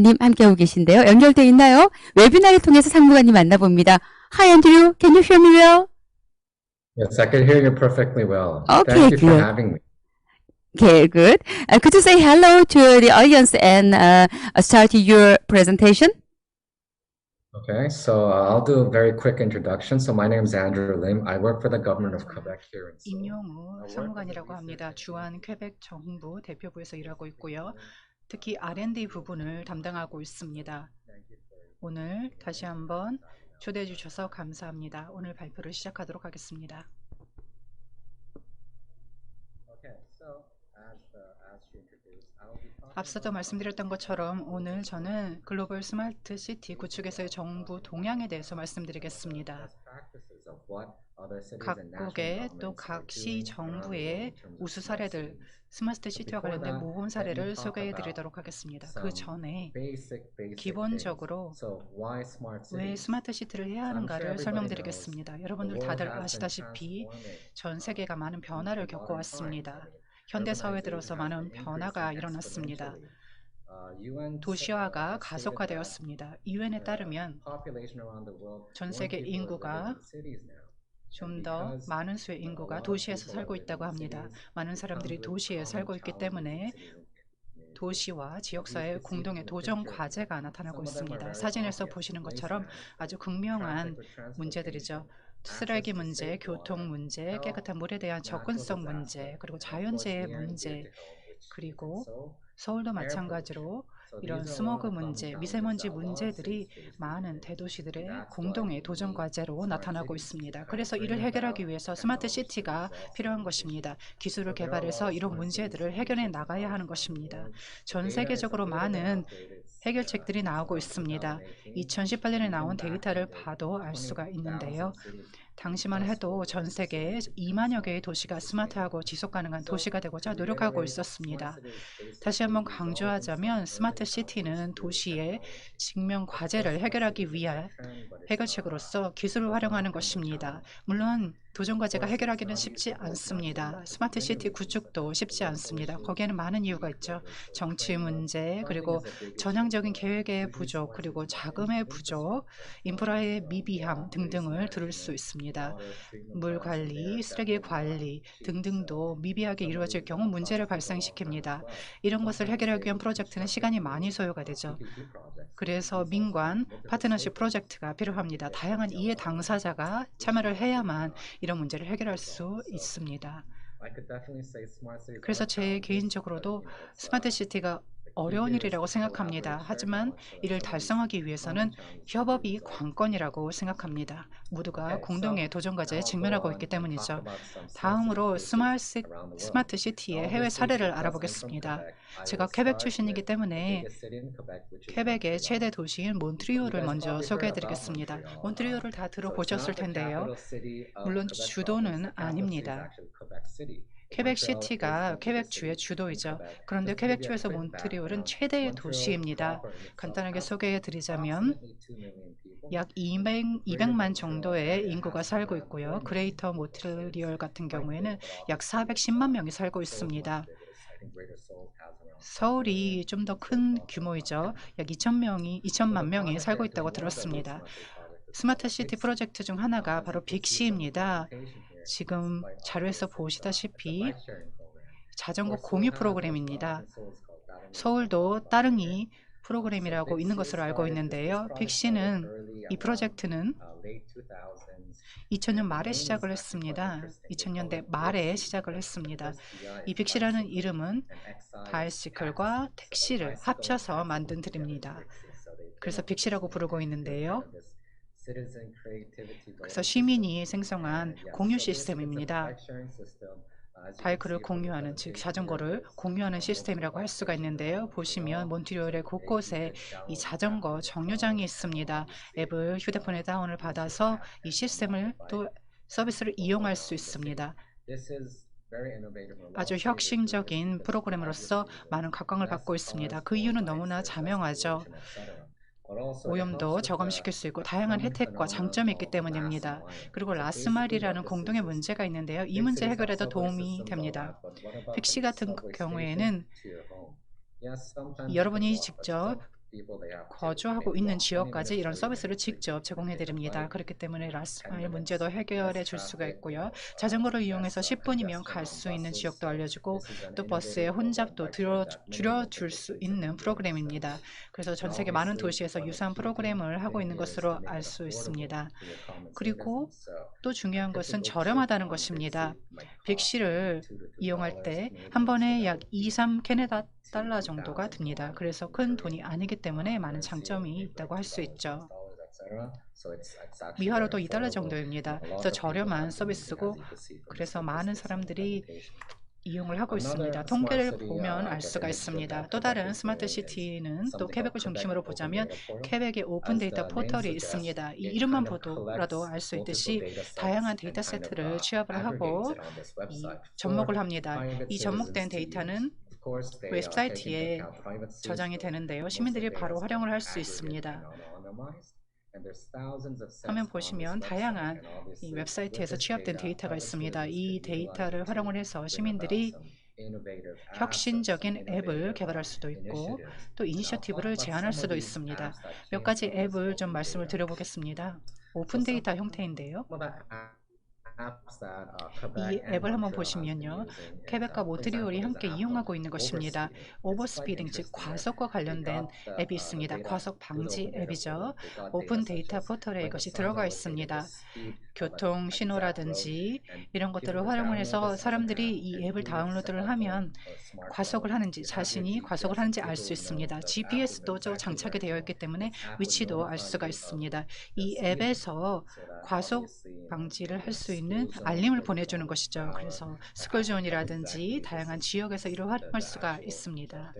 님 함께하고 계신데요. 연결돼 있나요? 웨비나를 통해서 상무관님 만나봅니다. Hi Andrew, can you hear me well? Yes, I can hear you perfectly well. Okay, Thank you for good. having me. Okay, good. Could you say hello to the audience and start your presentation? Okay, so I'll do a very quick introduction. So my name is Andrew Lim. I work for the government of Quebec here in Seoul. 임용우 상무관이라고 합니다. 주한 퀘벡 정부 대표부에서 일하고 있고요. 특히 R&D 부분을 담당하고 있습니다. 오늘 다시 한번 초대해 주셔서 감사합니다. 오늘 발표를 시작하도록 하겠습니다. Okay, so as you introduced, I will be talking 앞서도 말씀드렸던 것처럼 오늘 저는 글로벌 스마트 시티 구축에서의 정부 동향에 대해서 말씀드리겠습니다. best practices of what other cities and national 각국의 또 governments are 각 시 doing around the world 정부의 in terms of 우수 smart 사례들, cities. 스마트 시티와 관련된 모범 사례를 소개해 드리도록 하겠습니다. 그 전에 Basic 기본적으로 things. So why smart 왜 cities? 스마트 시티를 해야 하는가를 설명드리겠습니다. 여러분들 다들 아시다시피 전 세계가 많은 변화를 겪어왔습니다. 현대 사회에 들어서 많은 변화가 일어났습니다. 도시화가 가속화되었습니다. 유엔에 따르면 전 세계 인구가 좀 더 많은 수의 인구가 도시에서 살고 있다고 합니다. 많은 사람들이 도시에 살고 있기 때문에 도시와 지역사회의 공동의 도전 과제가 나타나고 있습니다. 사진에서 보시는 것처럼 아주 극명한 문제들이죠. 쓰레기 문제, 교통 문제, 깨끗한 물에 대한 접근성 문제, 그리고 자연재해 문제, 그리고 서울도 마찬가지로 이런 스모그 문제, 미세먼지 문제들이 많은 대도시들의 공동의 도전 과제로 나타나고 있습니다. 그래서 이를 해결하기 위해서 스마트 시티가 필요한 것입니다. 기술을 개발해서 이런 문제들을 해결해 나가야 하는 것입니다. 전 세계적으로 많은 해결책들이 나오고 있습니다. 2018년에 나온 데이터를 봐도 알 수가 있는데요. 당시만 해도 전 세계 2만여 개의 도시가 스마트하고 지속 가능한 도시가 되고자 노력하고 있었습니다. 다시 한번 강조하자면 스마트 시티는 도시의 직면 과제를 해결하기 위한 해결책으로서 기술을 활용하는 것입니다. 물론 도전 과제가 해결하기는 쉽지 않습니다. 스마트 시티 구축도 쉽지 않습니다. 거기에는 많은 이유가 있죠. 정치 문제, 그리고 전향적인 계획의 부족, 그리고 자금의 부족, 인프라의 미비함 등등을 들을 수 있습니다. 물 관리, 쓰레기 관리 등등도 미비하게 이루어질 경우 문제를 발생시킵니다. 이런 것을 해결하기 위한 프로젝트는 시간이 많이 소요가 되죠. 그래서 민관 파트너십 프로젝트가 필요합니다. 다양한 이해 당사자가 참여를 해야만 이런 문제를 해결할 수 있습니다. 그래서 제 개인적으로도 스마트 시티가 어려운 일이라고 생각합니다. 하지만 이를 달성하기 위해서는 협업이 관건이라고 생각합니다. 모두가 공동의 도전 과제에 직면하고 있기 때문이죠. 다음으로 스마트 시티의 해외 사례를 알아보겠습니다. 제가 퀘벡 출신이기 때문에 퀘벡의 최대 도시인 몬트리올을 먼저 소개해드리겠습니다. 몬트리올을 다 들어보셨을 텐데요. 물론 주도는 아닙니다. 퀘벡 시티가 퀘벡 주의 주도이죠. 그런데 퀘벡 주에서 몬트리올은 최대의 도시입니다. 간단하게 소개해 드리자면 약 200만 정도의 인구가 살고 있고요. 그레이터 몬트리올 같은 경우에는 약 410만 명이 살고 있습니다. 서울이 좀 더 큰 규모이죠. 약 2천만 명이 살고 있다고 들었습니다. 스마트 시티 프로젝트 중 하나가 바로 빅시입니다. 지금 자료에서 보시다시피 자전거 공유 프로그램입니다. 서울도 따릉이 프로그램이라고 있는 것으로 알고 있는데요. 빅시는 이 프로젝트는 2000년 말에 시작을 했습니다. 2000년대 말에 시작을 했습니다. 이 빅시라는 이름은 바이시클과 택시를 합쳐서 만든 들입니다. 그래서 빅시라고 부르고 있는데요. 그래서 시민이 생성한 공유 시스템입니다. 바이크를 공유하는, 즉 자전거를 공유하는 시스템이라고 할 수가 있는데요. 보시면 몬트리올의 곳곳에 이 자전거 정류장이 있습니다. 앱을 휴대폰에 다운을 받아서 이 시스템을 또 서비스를 이용할 수 있습니다. 아주 혁신적인 프로그램으로서 많은 각광을 받고 있습니다. 그 이유는 너무나 자명하죠. 오염도 저감시킬 수 있고 다양한 혜택과 장점이 있기 때문입니다. 그리고 라스말이라는 공동의 문제가 있는데요. 이 문제 해결에도 도움이 됩니다. 픽시 같은 경우에는 여러분이 직접 거주하고 있는 지역까지 이런 서비스를 직접 제공해 드립니다. 그렇기 때문에 라스트마일 문제도 해결해 줄 수가 있고요. 자전거를 이용해서 10분이면 갈 수 있는 지역도 알려주고 또 버스의 혼잡도 줄여줄 수 있는 프로그램입니다. 그래서 전 세계 많은 도시에서 유사한 프로그램을 하고 있는 것으로 알 수 있습니다. 그리고 또 중요한 것은 저렴하다는 것입니다. 빅시를 이용할 때 한 번에 약 2, 3 캐나다 달러 정도가 듭니다. 그래서 큰 돈이 아니기 때문에 많은 장점이 있다고 할 수 있죠. 미화로도 2달러 정도입니다. 그래서 저렴한 서비스고 그래서 많은 사람들이 이용을 하고 있습니다. 통계를 보면 알 수가 있습니다. 또 다른 스마트 시티는 또 퀘벡을 중심으로 보자면 퀘벡의 오픈 데이터 포털이 있습니다. 이 이름만 보더라도 알 수 있듯이 다양한 데이터 세트를 취합을 하고 접목을 합니다. 이 접목된 데이터는 웹사이트에 저장이 되는데요. 시민들이 바로 활용을 할 수 있습니다. 화면 보시면 다양한 이 웹사이트에서 취합된 데이터가 있습니다. 이 데이터를 활용을 해서 시민들이 혁신적인 앱을 개발할 수도 있고 또 이니셔티브를 제안할 수도 있습니다. 몇 가지 앱을 좀 말씀을 드려보겠습니다. 오픈 데이터 형태인데요. 이 앱을 한번 보시면요. 퀘벡과 몬트리올이 함께 이용하고 있는 것입니다. 오버스피딩, 즉 과속과 관련된 앱이 있습니다. 과속 방지 앱이죠. 오픈 데이터 포털에 이것이 들어가 있습니다. 교통 신호라든지 이런 것들을 활용을 해서 사람들이 이 앱을 다운로드를 하면 과속을 하는지 자신이 과속을 하는지 알 수 있습니다. GPS도 장착이 되어 있기 때문에 위치도 알 수가 있습니다. 이 앱에서 과속 방지를 할 수 있는 알림을 보내주는 것이죠. 그래서 스쿨존이라든지 다양한 지역에서 이를 활용할 수가 있습니다.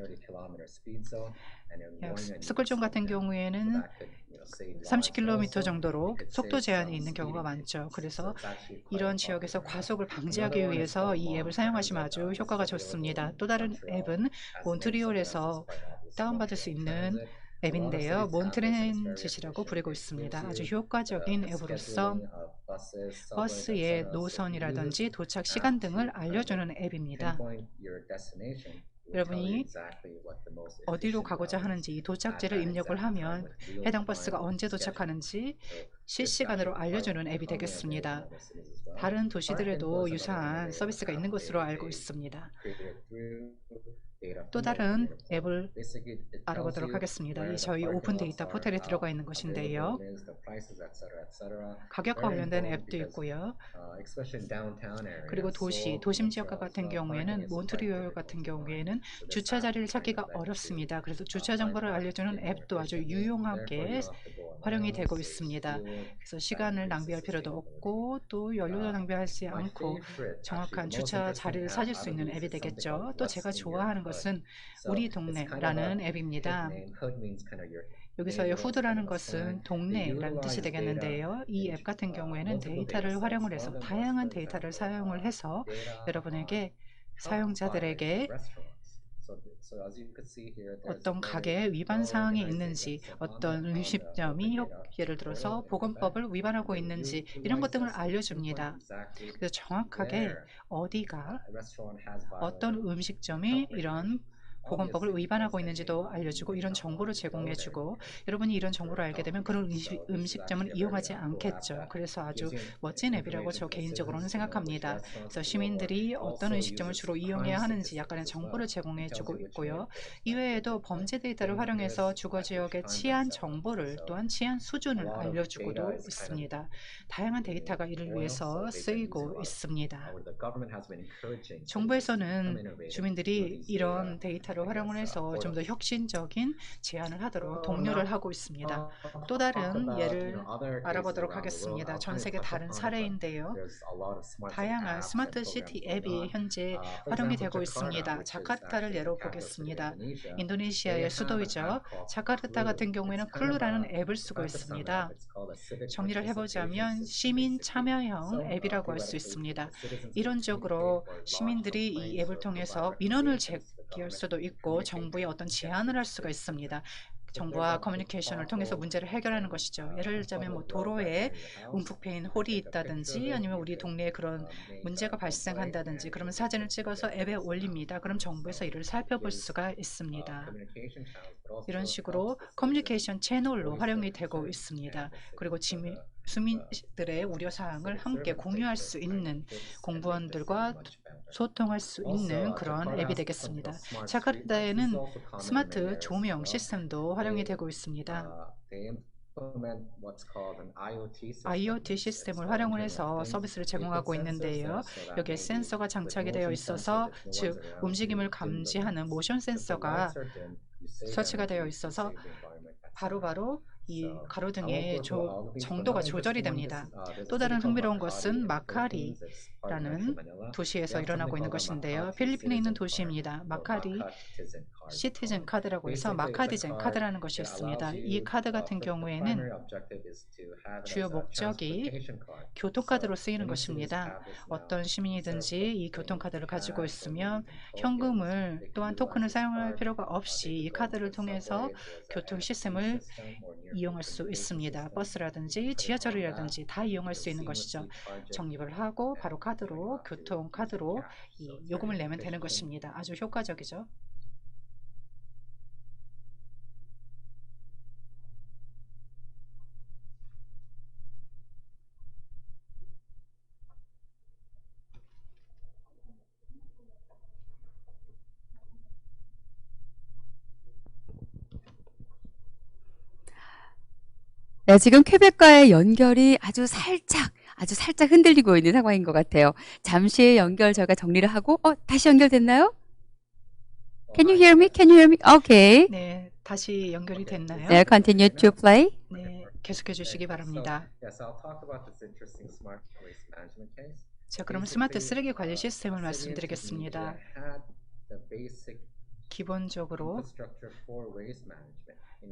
스쿨존 같은 경우에는 30km 정도로 속도 제한이 있는 경우가 많죠. 그래서 이런 지역에서 과속을 방지하기 위해서 이 앱을 사용하시면 아주 효과가 좋습니다. 또 다른 앱은 몬트리올에서 다운받을 수 있는 앱인데요. 몬트랜짓이라고 부르고 있습니다. 아주 효과적인 앱으로서 버스의 노선이라든지 도착 시간 등을 알려주는 앱입니다. 여러분이 어디로 가고자 하는지 이 도착지를 입력을 하면 해당 버스가 언제 도착하는지 실시간으로 알려주는 앱이 되겠습니다. 다른 도시들에도 유사한 서비스가 있는 것으로 알고 있습니다. 또 다른 앱을 알아보도록 하겠습니다. 이 저희 오픈 데이터 포털에 들어가 있는 것인데요. 가격과 관련된 앱도 있고요. 그리고 도심 지역과 같은 경우에는 몬트리올 같은 경우에는 주차 자리를 찾기가 어렵습니다. 그래서 주차 정보를 알려주는 앱도 아주 유용하게 활용이 되고 있습니다. 그래서 시간을 낭비할 필요도 없고 또 연료도 낭비하지 않고 정확한 주차 자리를 찾을 수 있는 앱이 되겠죠. 또 제가 좋아하는 것은 우리 동네라는 앱입니다. 여기서의 후드라는 것은 동네라는 뜻이 되겠는데요. 이 앱 같은 경우에는 데이터를 활용을 해서 다양한 데이터를 사용을 해서 여러분에게 사용자들에게 어떤 가게에 위반 사항이 있는지, 어떤 음식점이 예를 들어서 보건법을 위반하고 있는지 이런 것 등을 알려줍니다. 그래서 정확하게 어디가 어떤 음식점이 이런 보건법을 위반하고 있는지도 알려주고 이런 정보를 제공해주고 여러분이 이런 정보를 알게 되면 그런 음식점은 이용하지 않겠죠. 그래서 아주 멋진 앱이라고 저 개인적으로는 생각합니다. 그래서 시민들이 어떤 음식점을 주로 이용해야 하는지 약간의 정보를 제공해주고 있고요. 이외에도 범죄 데이터를 활용해서 주거지역의 치안 정보를 또한 치안 수준을 알려주고도 있습니다. 다양한 데이터가 이를 위해서 쓰이고 있습니다. 정부에서는 주민들이 이런 데이터를 활용을 해서 좀 더 혁신적인 제안을 하도록 독려를 하고 있습니다. 또 다른 예를 알아보도록 하겠습니다. 전 세계 다른 사례인데요. 다양한 스마트 시티 앱이 현재 활용이 되고 있습니다. 자카르타를 예로 보겠습니다. 인도네시아의 수도이죠. 자카르타 같은 경우에는 클루라는 앱을 쓰고 있습니다. 정리를 해보자면 시민 참여형 앱이라고 할 수 있습니다. 이론적으로 시민들이 이 앱을 통해서 민원을 제기할 수도 있고 정부에 어떤 제안을 할 수가 있습니다. 정보와 커뮤니케이션을 통해서 문제를 해결하는 것이죠. 예를 들자면 뭐 도로에 움푹 패인 홀이 있다든지 아니면 우리 동네에 그런 문제가 발생한다든지 그러면 사진을 찍어서 앱에 올립니다. 그럼 정부에서 이를 살펴볼 수가 있습니다. 이런 식으로 커뮤니케이션 채널로 활용이 되고 있습니다. 그리고 시민들의 우려사항을 함께 공유할 수 있는 공무원들과 소통할 수 있는 그런 앱이 되겠습니다. 자카르타에는 스마트 조명 시스템도 활용이 되고 있습니다. IoT 시스템을 활용을 해서 서비스를 제공하고 있는데요. 여기에 센서가 장착이 되어 있어서 즉 움직임을 감지하는 모션 센서가 설치가 되어 있어서 바로바로 이 가로등의 정도가 조절이 됩니다. 또 다른 흥미로운 것은 마카리라는 도시에서 일어나고 있는 것인데요. 필리핀에 있는 도시입니다. 마카리 시티즌 카드라고 해서 마카디젠 카드라는 것이 있습니다. 이 카드 같은 경우에는 주요 목적이 교통카드로 쓰이는 것입니다. 어떤 시민이든지 이 교통카드를 가지고 있으면 현금을 또한 토큰을 사용할 필요가 없이 이 카드를 통해서 교통 시스템을 이용할 수 있습니다. 버스라든지 지하철이라든지 다 이용할 수 있는 것이죠. 적립을 하고 바로 카드로 교통카드로 이 요금을 내면 되는 것입니다. 아주 효과적이죠. 네, 지금 퀘벡과의 연결이 아주 살짝 흔들리고 있는 상황인 것 같아요. 잠시의 연결 저희가 정리를 하고, 다시 연결됐나요? Can you hear me? Can you hear me? Okay. 네, 다시 연결이 됐나요? 네, continue to play. 네, 계속해 주시기 바랍니다. 자, 그럼 스마트 쓰레기 관리 시스템을 말씀드리겠습니다. 기본적으로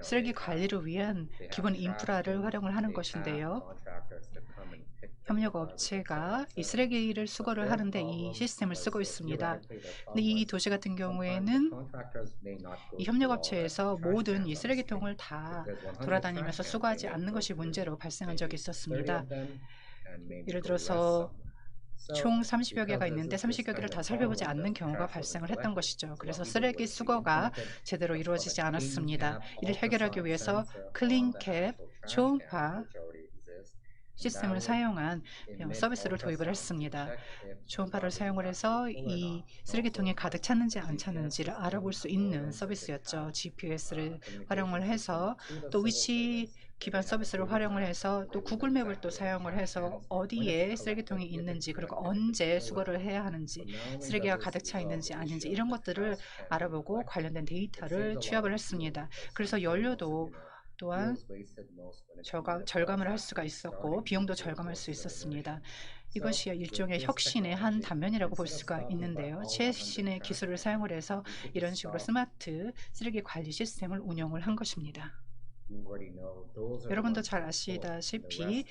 쓰레기 관리를 위한 기본 인프라를 활용을 하는 것인데요. 협력업체가 이 쓰레기를 수거를 하는데 이 시스템을 쓰고 있습니다. 근데 이 도시 같은 경우에는 이 협력업체에서 모든 이 쓰레기통을 다 돌아다니면서 수거하지 않는 것이 문제로 발생한 적이 있었습니다. 예를 들어서 총 30여 개가 있는데 30여 개를 다 살펴보지 않는 경우가 발생을 했던 것이죠. 그래서 쓰레기 수거가 제대로 이루어지지 않았습니다. 이를 해결하기 위해서 클린캡, 초음파 시스템을 사용한 서비스를 도입을 했습니다. 초음파를 사용을 해서 이 쓰레기통이 가득 찼는지 안 찼는지를 알아볼 수 있는 서비스였죠. GPS를 활용을 해서 또 위치 기반 서비스를 활용을 해서 또 구글맵을 또 사용을 해서 어디에 쓰레기통이 있는지 그리고 언제 수거를 해야 하는지 쓰레기가 가득 차 있는지 아닌지 이런 것들을 알아보고 관련된 데이터를 취합을 했습니다. 그래서 연료도 또한 절감을 할 수가 있었고 비용도 절감할 수 있었습니다. 이것이 일종의 혁신의 한 단면이라고 볼 수가 있는데요. 최신의 기술을 사용을 해서 이런 식으로 스마트 쓰레기 관리 시스템을 운영을 한 것입니다. 여러분도 잘 아시다시피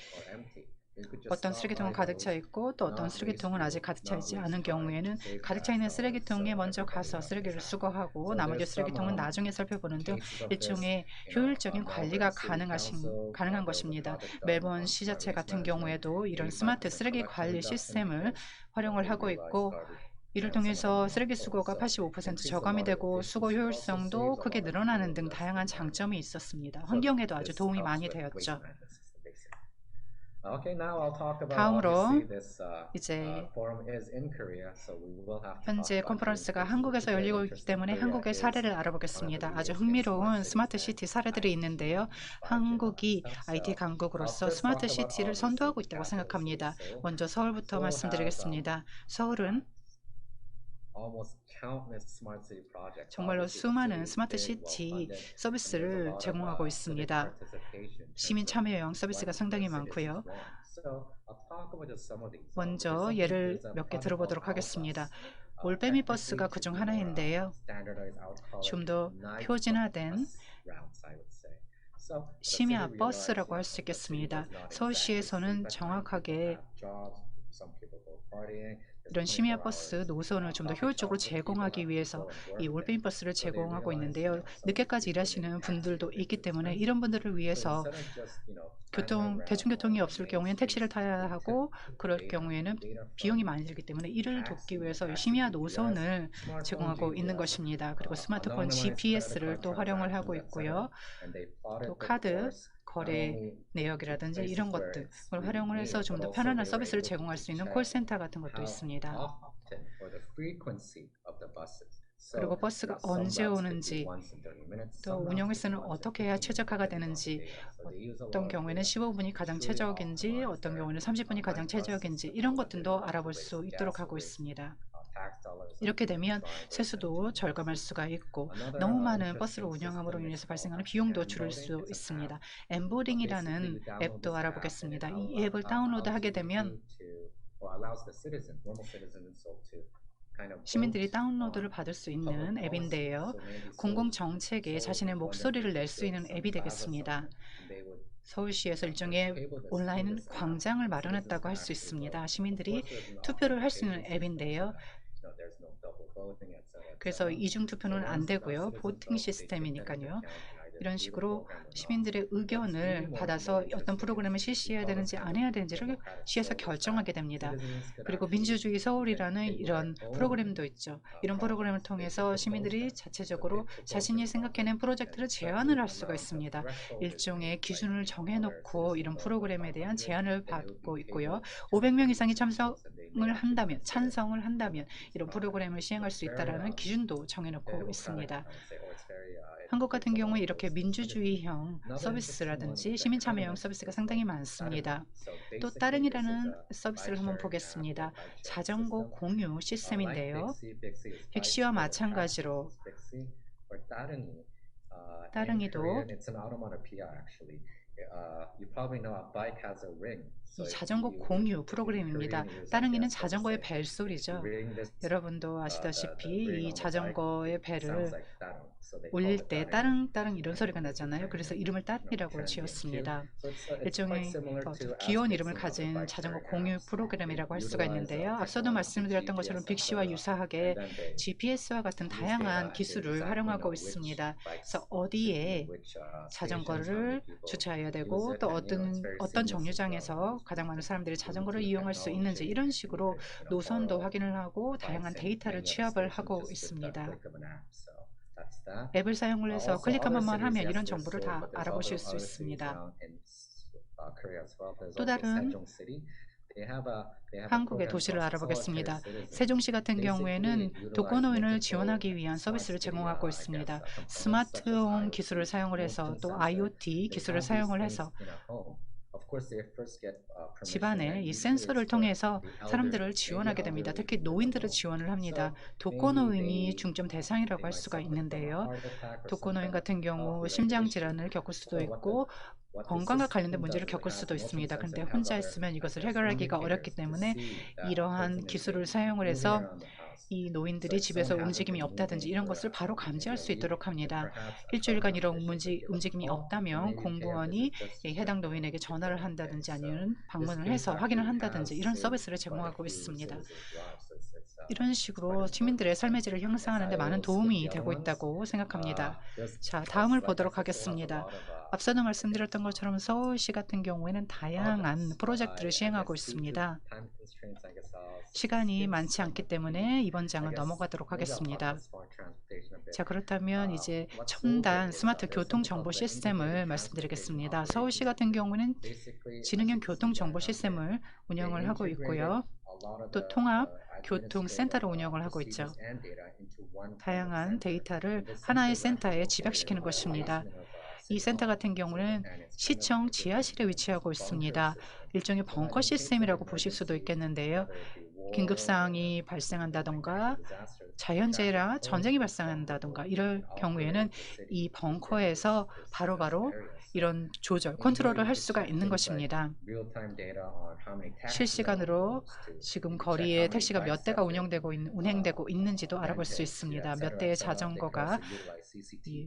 어떤 쓰레기통은 가득 차 있고 또 어떤 쓰레기통은 아직 가득 차 있지 않은 경우에는 가득 차 있는 쓰레기통에 먼저 가서 쓰레기를 수거하고 나머지 쓰레기통은 나중에 살펴보는 등 일종의 효율적인 관리가 가능한 것입니다. 멜번 시자체 같은 경우에도 이런 스마트 쓰레기 관리 시스템을 활용을 하고 있고 이를 통해서 쓰레기 수거가 85% 저감이 되고 수거 효율성도 크게 늘어나는 등 다양한 장점이 있었습니다. 환경에도 아주 도움이 많이 되었죠. 다음으로 이제 현재 컨퍼런스가 한국에서 열리고 있기 때문에 한국의 사례를 알아보겠습니다. 아주 흥미로운 스마트 시티 사례들이 있는데요. 한국이 IT 강국으로서 스마트 시티를 선도하고 있다고 생각합니다. 먼저 서울부터 말씀드리겠습니다. 서울은 정말로 수많은 스마트 시티 서비스를 제공하고 있습니다. 시민 참여형 서비스가 상당히 많고요. 먼저 예를 몇 개 들어보도록 하겠습니다. 올빼미 버스가 그중 하나인데요. 좀 더 표준화된 심야 버스라고 할 수 있겠습니다. 서울시에서는 정확하게 이런 심야 버스 노선을 좀 더 효율적으로 제공하기 위해서 이 올빼미 버스를 제공하고 있는데요. 늦게까지 일하시는 분들도 있기 때문에 이런 분들을 위해서 대중교통이 없을 경우에는 택시를 타야 하고 그럴 경우에는 비용이 많이 들기 때문에 이를 돕기 위해서 심야 노선을 제공하고 있는 것입니다. 그리고 스마트폰 GPS를 또 활용을 하고 있고요. 또 카드 거래 내역이라든지 이런 것들을 활용을 해서 좀 더 편안한 서비스를 제공할 수 있는 콜센터 같은 것도 있습니다. 그리고 버스가 언제 오는지, 또 운영회사는 어떻게 해야 최적화가 되는지, 어떤 경우에는 15분이 가장 최적인지, 어떤 경우에는 30분이 가장 최적인지 이런 것들도 알아볼 수 있도록 하고 있습니다. 이렇게 되면 세수도 절감할 수가 있고 너무 많은 버스를 운영함으로 인해서 발생하는 비용도 줄일 수 있습니다. 엠보링이라는 앱도 알아보겠습니다. 이 앱을 다운로드하게 되면 시민들이 다운로드를 받을 수 있는 앱인데요. 공공정책에 자신의 목소리를 낼 수 있는 앱이 되겠습니다. 서울시에서 일종의 온라인 광장을 마련했다고 할 수 있습니다. 시민들이 투표를 할 수 있는 앱인데요. 그래서 이중 투표는 안 되고요. 보팅 시스템이니까요. 이런 식으로 시민들의 의견을 받아서 어떤 프로그램을 실시해야 되는지 안 해야 되는지를 시에서 결정하게 됩니다. 그리고 민주주의 서울이라는 이런 프로그램도 있죠. 이런 프로그램을 통해서 시민들이 자체적으로 자신이 생각해낸 프로젝트를 제안을 할 수가 있습니다. 일종의 기준을 정해놓고 이런 프로그램에 대한 제안을 받고 있고요. 500명 이상이 찬성을 한다면 이런 프로그램을 시행할 수 있다는 기준도 정해놓고 있습니다. 한국 같은 경우에 이렇게 민주주의형 서비스라든지 시민 참여형 서비스가 상당히 많습니다. 또 따릉이라는 서비스를 한번 보겠습니다. 자전거 공유 시스템인데요. 빅시와 마찬가지로 따릉이도 이 자전거 공유 프로그램입니다. 따릉이는 자전거의 벨소리죠. 여러분도 아시다시피 이 자전거의 벨을 올릴 때 따릉따릉 이런 소리가 나잖아요. 그래서 이름을 따릉이라고 지었습니다. 일종의 귀여운 이름을 가진 자전거 공유 프로그램이라고 할 수가 있는데요. 앞서도 말씀드렸던 것처럼 빅시와 유사하게 GPS와 같은 다양한 기술을 활용하고 있습니다. 그래서 어디에 자전거를 주차해야 되고 또 어떤 정류장에서 가장 많은 사람들이 자전거를 이용할 수 있는지 이런 식으로 노선도 확인을 하고 다양한 데이터를 취합을 하고 있습니다. 앱을 사용을 해서 클릭 한 번만 하면 이런 정보를 다 알아보실 수 있습니다. 또 다른 한국의 도시를 알아보겠습니다. 세종시 같은 경우에는 독거노인을 지원하기 위한 서비스를 제공하고 있습니다. 스마트홈 기술을 사용을 해서 또 IoT 기술을 사용을 해서 집안에 이 센서를 통해서 사람들을 지원하게 됩니다. 특히 노인들을 지원을 합니다. 독거노인이 중점 대상이라고 할 수가 있는데요. 독거노인 같은 경우 심장 질환을 겪을 수도 있고 건강과 관련된 문제를 겪을 수도 있습니다. 그런데 혼자 있으면 이것을 해결하기가 어렵기 때문에 이러한 기술을 사용을 해서 이 노인들이 집에서 움직임이 없다든지 이런 것을 바로 감지할 수 있도록 합니다. 일주일간 이런 움직임이 없다면 공무원이 해당 노인에게 전화를 한다든지 아니면 방문을 해서 확인을 한다든지 이런 서비스를 제공하고 있습니다. 이런 식으로 시민들의 삶의 질을 향상하는 데 많은 도움이 되고 있다고 생각합니다. 자, 다음을 보도록 하겠습니다. 앞서도 말씀드렸던 것처럼 서울시 같은 경우에는 다양한 프로젝트를 시행하고 있습니다. 시간이 많지 않기 때문에 이번 장은 넘어가도록 하겠습니다. 자, 그렇다면 이제 첨단 스마트 교통 정보 시스템을 말씀드리겠습니다. 서울시 같은 경우는 지능형 교통 정보 시스템을 운영을 하고 있고요. 또 통합 교통센터를 운영을 하고 있죠. 다양한 데이터를 하나의 센터에 집약시키는 것입니다. 이 센터 같은 경우는 시청 지하실에 위치하고 있습니다. 일종의 벙커 시스템이라고 보실 수도 있겠는데요. 긴급사항이 발생한다던가 자연재해나 전쟁이 발생한다던가 이럴 경우에는 이 벙커에서 바로바로 이런 조절, 컨트롤을 할 수가 있는 것입니다. 실시간으로 지금 거리에 택시가 몇 대가 운행되고 있는지도 알아볼 수 있습니다. 몇 대의 자전거가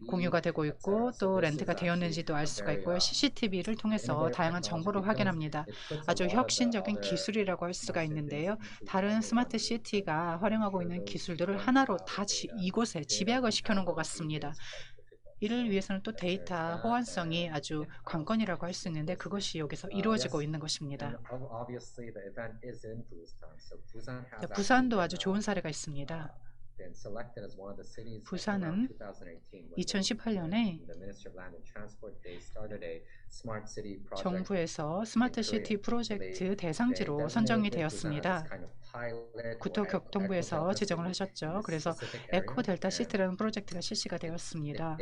공유가 되고 있고 또 렌트가 되었는지도 알 수가 있고요. CCTV를 통해서 다양한 정보를 확인합니다. 아주 혁신적인 기술이라고 할 수가 있는데요. 다른 스마트 시티가 활용하고 있는 기술들을 하나로 다 이곳에 집약을 시켜놓은 것 같습니다. 이를 위해서는 또 데이터 호환성이 아주 관건이라고 할 수 있는데 그것이 여기서 이루어지고 있는 것입니다. 부산도 아주 좋은 사례가 있습니다. 부산은 2018년에 정부에서 스마트 시티 프로젝트 대상지로 선정이 되었습니다. 국토교통부에서 지정을 하셨죠. 그래서 에코 델타 시티라는 프로젝트가 실시가 되었습니다.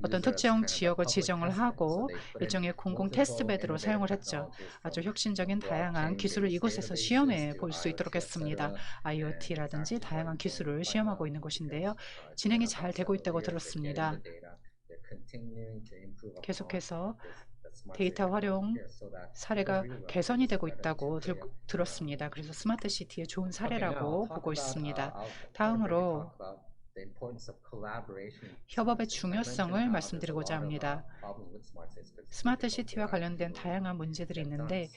어떤 특정 지역을 지정을 하고 일종의 공공 테스트베드로 사용을 했죠. 아주 혁신적인 다양한 기술을 이곳에서 시험해 볼 수 있도록 했습니다. IoT라든지 다양한 기술을 시험하고 있는 곳인데요. 진행이 잘 되고 있다고 들었습니다. 계속해서 데이터 활용 사례가 개선이 되고 있다고 들었습니다. 그래서 스마트 시티의 좋은 사례라고 보고 있습니다. 다음으로 협업의 중요성을 말씀드리고자 합니다. 스마트 시티와 관련된 다양한 문제들이 있는데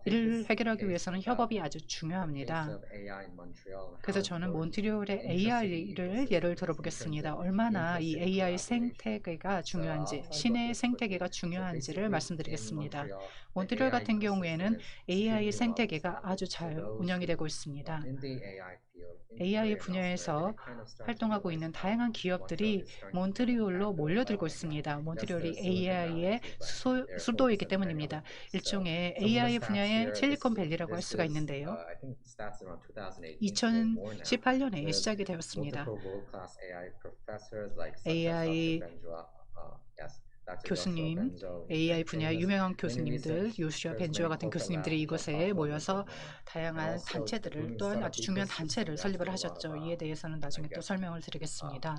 이를 해결하기 위해서는 협업이 아주 중요합니다. 그래서 저는 몬트리올의 AI를 예를 들어보겠습니다. 얼마나 이 AI 생태계가 중요한지, 시내 생태계가 중요한지를 말씀드리겠습니다. 몬트리올 같은 경우에는 AI 생태계가 아주 잘 운영이 되고 있습니다. AI 분야에서 활동하고 있는 다양한 기업들이 몬트리올로 몰려들고 있습니다. 몬트리올이 AI의 수도이기 때문입니다. 일종의 AI 분야의 실리콘밸리라고 할 수가 있는데요. 2018년에 시작이 되었습니다. AI 교수님, AI 분야의 유명한 교수님들, 요슈아 벤주와 같은 교수님들이 이곳에 모여서 다양한 단체들을 또한 아주 중요한 단체를 설립을 하셨죠. 이에 대해서는 나중에 또 설명을 드리겠습니다.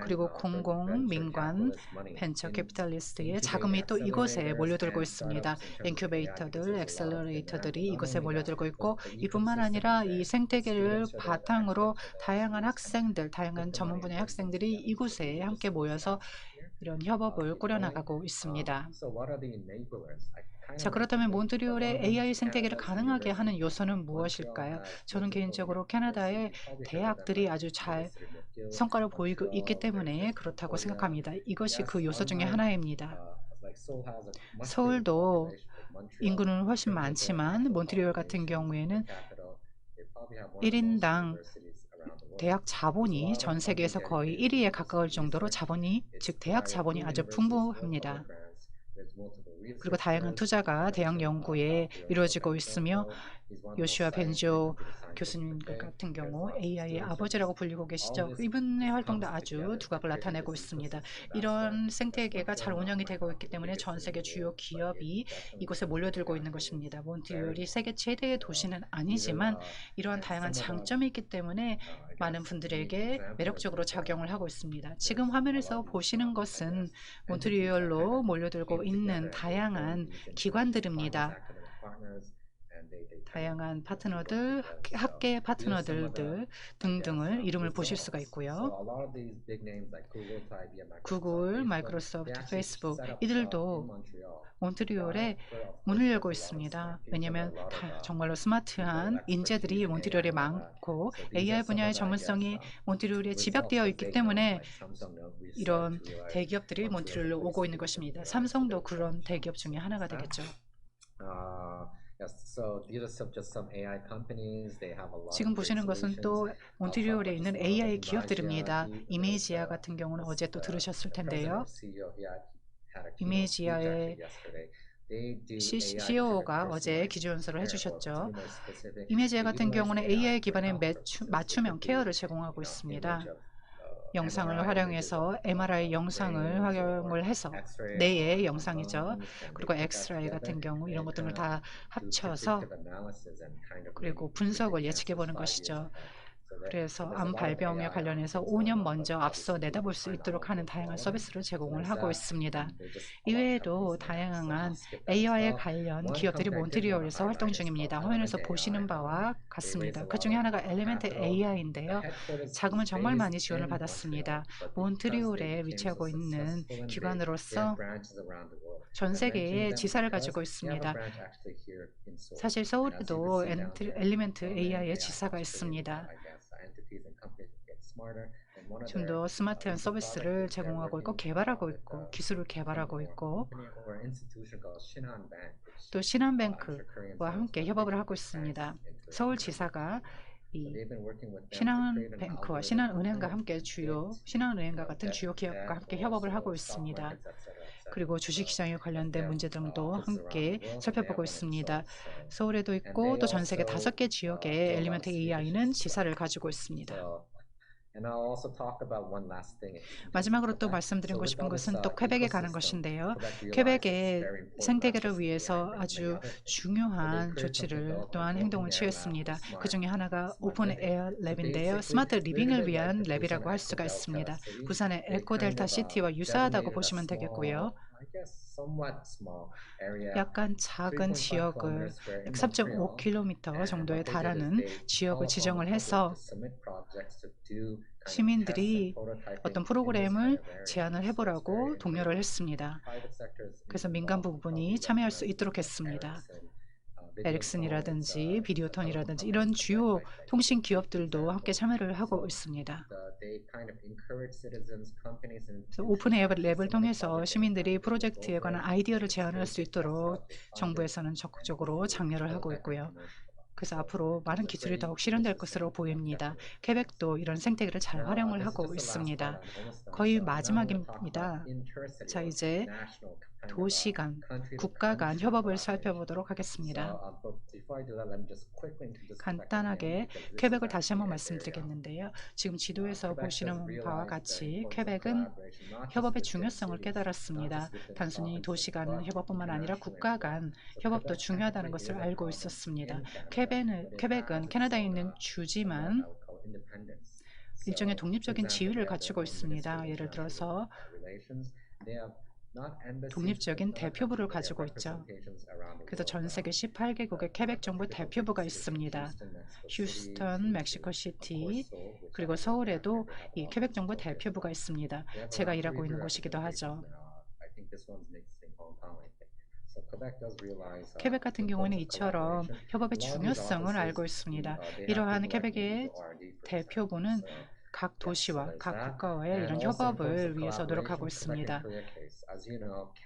그리고 공공, 민관, 벤처 캐피탈리스트의 자금이 또 이곳에 몰려들고 있습니다. 인큐베이터들, 엑셀러레이터들이 이곳에 몰려들고 있고 이뿐만 아니라 이 생태계를 바탕으로 다양한 학생들, 다양한 전문 분야의 학생들이 이곳에 함께 모여서 이런 협업을 꾸려나가고 있습니다. 자, 그렇다면 몬트리올의 AI 생태계를 가능하게 하는 요소는 무엇일까요? 저는 개인적으로 캐나다의 대학들이 아주 잘 성과를 보이고 있기 때문에 그렇다고 생각합니다. 이것이 그 요소 중에 하나입니다. 서울도 인구는 훨씬 많지만 몬트리올 같은 경우에는 1인당 대학 자본이 전 세계에서 거의 1위에 가까울 정도로 자본이, 즉 대학 자본이 아주 풍부합니다. 그리고 다양한 투자가 대학 연구에 이루어지고 있으며 요슈아 벤조 교수님 같은 경우 AI의 아버지라고 불리고 계시죠. 이분의 활동도 아주 두각을 나타내고 있습니다. 이런 생태계가 잘 운영이 되고 있기 때문에 전 세계 주요 기업이 이곳에 몰려들고 있는 것입니다. 몬트리올이 세계 최대의 도시는 아니지만 이러한 다양한 장점이 있기 때문에 많은 분들에게 매력적으로 작용을 하고 있습니다. 지금 화면에서 보시는 것은 몬트리올로 몰려들고 있는 다양한 기관들입니다. 다양한 파트너들, 학계 파트너들 등등을 이름을 보실 수가 있고요. 구글, 마이크로소프트, 페이스북 이들도 몬트리올에 문을 열고 있습니다. 왜냐하면 정말로 스마트한 인재들이 몬트리올에 많고 AI 분야의 전문성이 몬트리올에 집약되어 있기 때문에 이런 대기업들이 몬트리올로 오고 있는 것입니다. 삼성도 그런 대기업 중에 하나가 되겠죠. 지금 보시는 것은 또 몬트리올에 있는 AI 기업들입니다. 이메이지아 같은 경우는 어제 또 들으셨을 텐데요. 이메이지아의 CEO가 어제 기조연설을 해주셨죠. 이메이지아 같은 경우는 AI 기반의 맞춤형 케어를 제공하고 있습니다. 영상을 활용해서 MRI 영상을 활용을 해서 뇌의 영상이죠. 그리고 엑스레이 같은 경우 이런 것들을 다 합쳐서 그리고 분석을 예측해 보는 것이죠. 그래서 암 발병에 관련해서 5년 먼저 앞서 내다볼 수 있도록 하는 다양한 서비스를 제공을 하고 있습니다. 이외에도 다양한 AI에 관련 기업들이 몬트리올에서 활동 중입니다. 화면에서 보시는 바와 같습니다. 그 중에 하나가 엘리멘트 AI인데요. 자금은 정말 많이 지원을 받았습니다. 몬트리올에 위치하고 있는 기관으로서 전 세계에 지사를 가지고 있습니다. 사실 서울에도 엘리멘트 AI의 지사가 있습니다. 좀 더 스마트한 서비스를 제공하고 있고 개발하고 있고 기술을 개발하고 있고 또 신한뱅크와 함께 협업을 하고 있습니다. 서울지사가 이 신한뱅크와 신한은행과 함께 신한은행과 같은 주요 기업과 함께 협업을 하고 있습니다. 그리고 주식시장에 관련된 문제 등도 함께 살펴보고 있습니다. 서울에도 있고 또 전 세계 5개 지역에 엘리멘트 AI는 지사를 가지고 있습니다. 마지막으로 또 말씀드리고 싶은 것은 또 퀘벡에 가는 것인데요. 퀘벡의 생태계를 위해서 아주 중요한 조치를 또한 행동을 취했습니다. 그 중에 하나가 오픈 에어 랩인데요. 스마트 리빙을 위한 랩이라고 할 수가 있습니다. 부산의 에코델타 시티와 유사하다고 보시면 되겠고요. 약간 작은 지역을 3.5km 정도에 달하는 지역을 지정을 해서 시민들이 어떤 프로그램을 제안을 해보라고 독려를 했습니다. 그래서 민간 부분이 참여할 수 있도록 했습니다. 에릭슨이라든지 비디오톤이라든지 이런 주요 통신 기업들도 함께 참여를 하고 있습니다. 오픈 에어 랩을 통해서 시민들이 프로젝트에 관한 아이디어를 제안할 수 있도록 정부에서는 적극적으로 장려를 하고 있고요. 그래서 앞으로 많은 기술이 더욱 실현될 것으로 보입니다. 퀘벡도 이런 생태계를 잘 활용을 하고 있습니다. 거의 마지막입니다. 자, 이제 도시 간, 국가 간 협업을 살펴보도록 하겠습니다. 간단하게 퀘벡을 다시 한번 말씀드리겠는데요. 지금 지도에서 보시는 바와 같이 퀘벡은 협업의 중요성을 깨달았습니다. 단순히 도시 간 협업뿐만 아니라 국가 간 협업도 중요하다는 것을 알고 있었습니다. 퀘벡은 캐나다에 있는 주지만 일종의 독립적인 지위를 갖추고 있습니다. 예를 들어서 독립적인 대표부를 가지고 있죠. 그래서 전 세계 18개국의 퀘벡 정부 대표부가 있습니다. 휴스턴, 멕시코시티, 그리고 서울에도 이 퀘벡 정부 대표부가 있습니다. 제가 일하고 있는 곳이기도 하죠. 퀘벡 같은 경우는 이처럼 협업의 중요성을 알고 있습니다. 이러한 퀘벡의 대표부는 각 도시와 각 국가와의 이런 협업을 위해서 노력하고 있습니다.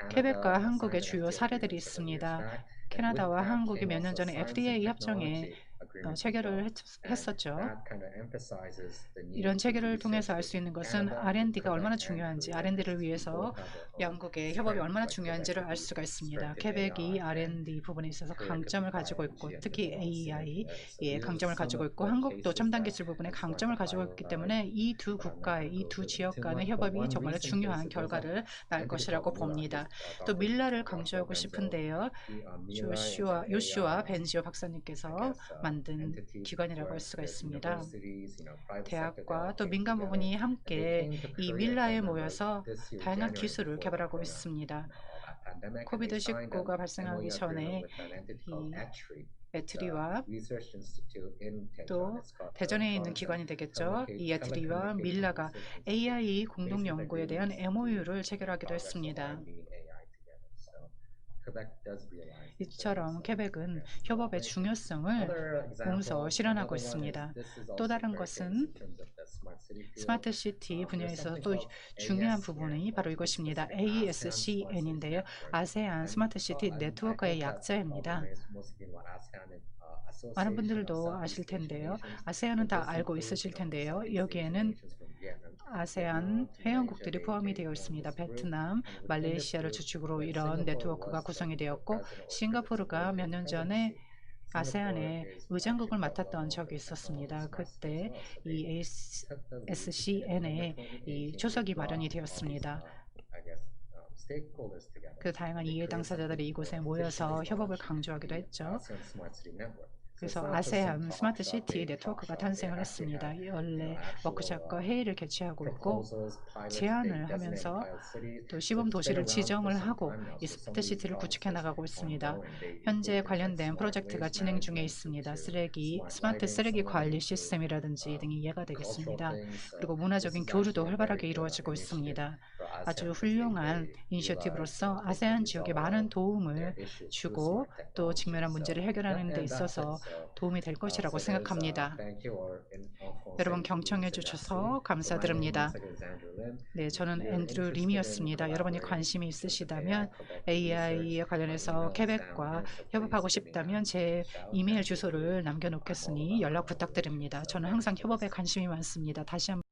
퀘벡과 한국의 주요 사례들이 있습니다. 캐나다와 한국이 몇 년 전에 FDA 협정에 체결을 했었죠. 이런 체결을 통해서 알 수 있는 것은 R&D가 얼마나 중요한지, R&D를 위해서 양국의 협업이 얼마나 중요한지를 알 수가 있습니다. 퀘벡이 R&D 부분에 있어서 강점을 가지고 있고, 특히 AI에 강점을 가지고 있고, 한국도 첨단 기술 부분에 강점을 가지고 있기 때문에 이 두 국가의, 이 두 지역 간의 협업이 정말 중요한 결과를 낳을 것이라고 봅니다. 또 밀라를 강조하고 싶은데요. 요슈아 벤지오 박사님께서 만든 기관이라고 할 수가 있습니다. 대학과 또 민간 부분이 함께 이 밀라에 모여서 다양한 기술을 개발하고 있습니다. 코비드-19가 발생하기 전에 이 에트리와 또 대전에 있는 기관이 되겠죠. 이 에트리와 밀라가 AI 공동 연구에 대한 MOU를 체결하기도 했습니다. 이처럼 퀘벡은 협업의 중요성을 보면서 실현하고 있습니다. 또 다른 것은 스마트 시티 분야에 있어서 또 중요한 부분이 바로 이것입니다. ASCN인데요. 아세안 스마트 시티 네트워크의 약자입니다. 많은 분들도 아실 텐데요. 아세안은 다 알고 있으실 텐데요. 여기에는 아세안 회원국들이 포함이 되어 있습니다. 베트남, 말레이시아를 주축으로 이런 네트워크가 구성이 되었고 싱가포르가 몇 년 전에 아세안의 의장국을 맡았던 적이 있었습니다. 그때 이 ASCN의 이 초석이 마련이 되었습니다. 그 다양한 이해 당사자들이 이곳에 모여서 협업을 강조하기도 했죠. 그래서 아세안 스마트 시티 네트워크가 탄생을 했습니다. 원래 워크숍과 회의를 개최하고 있고 제안을 하면서 또 시범 도시를 지정을 하고 이 스마트 시티를 구축해 나가고 있습니다. 현재 관련된 프로젝트가 진행 중에 있습니다. 스마트 쓰레기 관리 시스템이라든지 등이 이해가 되겠습니다. 그리고 문화적인 교류도 활발하게 이루어지고 있습니다. 아주 훌륭한 이니셔티브로서 아세안 지역에 많은 도움을 주고 또 직면한 문제를 해결하는 데 있어서 도움이 될 것이라고 생각합니다. 여러분 경청해 주셔서 감사드립니다. 네, 저는 앤드루 림이었습니다. 여러분이 관심이 있으시다면 AI에 관련해서 케벡과 협업하고 싶다면 제 이메일 주소를 남겨놓겠으니 연락 부탁드립니다. 저는 항상 협업에 관심이 많습니다. 다시 한번